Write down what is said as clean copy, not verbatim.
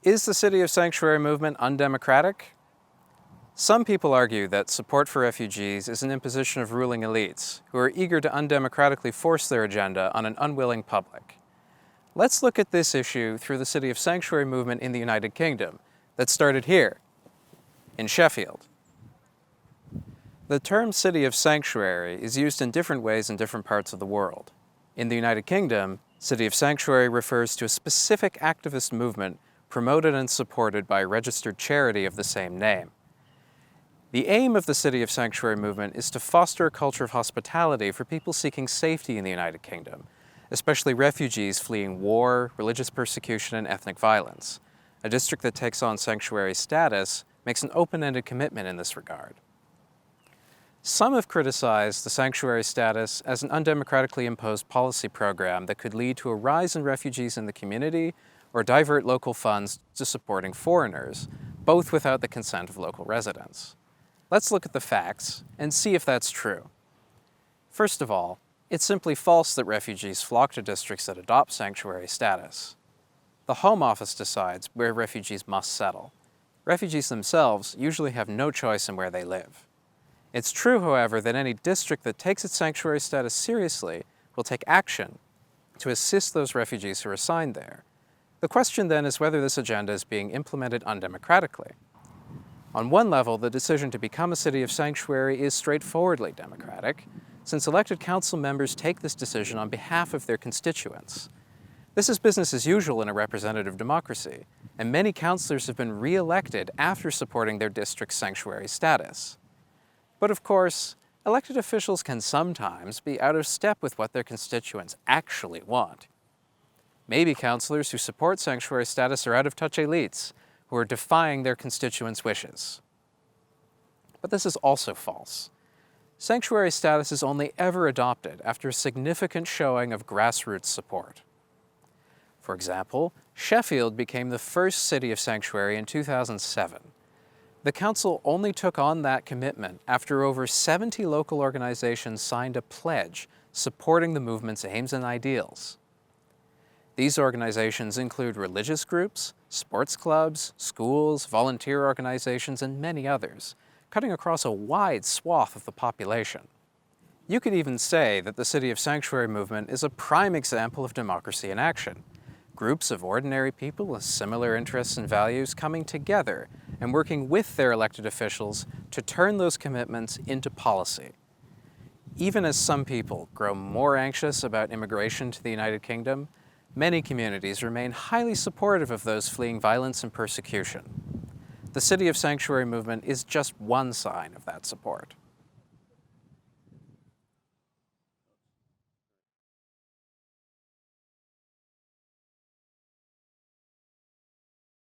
Is the City of Sanctuary movement undemocratic? Some people argue that support for refugees is an imposition of ruling elites who are eager to undemocratically force their agenda on an unwilling public. Let's look at this issue through the City of Sanctuary movement in the United Kingdom that started here, in Sheffield. The term City of Sanctuary is used in different ways in different parts of the world. In the United Kingdom, City of Sanctuary refers to a specific activist movement promoted and supported by a registered charity of the same name. The aim of the City of Sanctuary movement is to foster a culture of hospitality for people seeking safety in the United Kingdom, especially refugees fleeing war, religious persecution, and ethnic violence. A district that takes on sanctuary status makes an open-ended commitment in this regard. Some have criticized the sanctuary status as an undemocratically imposed policy program that could lead to a rise in refugees in the community or divert local funds to supporting foreigners, both without the consent of local residents. Let's look at the facts and see if that's true. First of all, it's simply false that refugees flock to districts that adopt sanctuary status. The Home Office decides where refugees must settle. Refugees themselves usually have no choice in where they live. It's true, however, that any district that takes its sanctuary status seriously will take action to assist those refugees who are assigned there. The question then is whether this agenda is being implemented undemocratically. On one level, the decision to become a city of sanctuary is straightforwardly democratic, since elected council members take this decision on behalf of their constituents. This is business as usual in a representative democracy, and many councillors have been re-elected after supporting their district's sanctuary status. But of course, elected officials can sometimes be out of step with what their constituents actually want. Maybe councillors who support sanctuary status are out-of-touch elites who are defying their constituents' wishes. But this is also false. Sanctuary status is only ever adopted after a significant showing of grassroots support. For example, Sheffield became the first city of sanctuary in 2007. The council only took on that commitment after over 70 local organizations signed a pledge supporting the movement's aims and ideals. These organizations include religious groups, sports clubs, schools, volunteer organizations, and many others, cutting across a wide swath of the population. You could even say that the City of Sanctuary movement is a prime example of democracy in action. Groups of ordinary people with similar interests and values coming together and working with their elected officials to turn those commitments into policy. Even as some people grow more anxious about immigration to the United Kingdom, many communities remain highly supportive of those fleeing violence and persecution. The City of Sanctuary movement is just one sign of that support.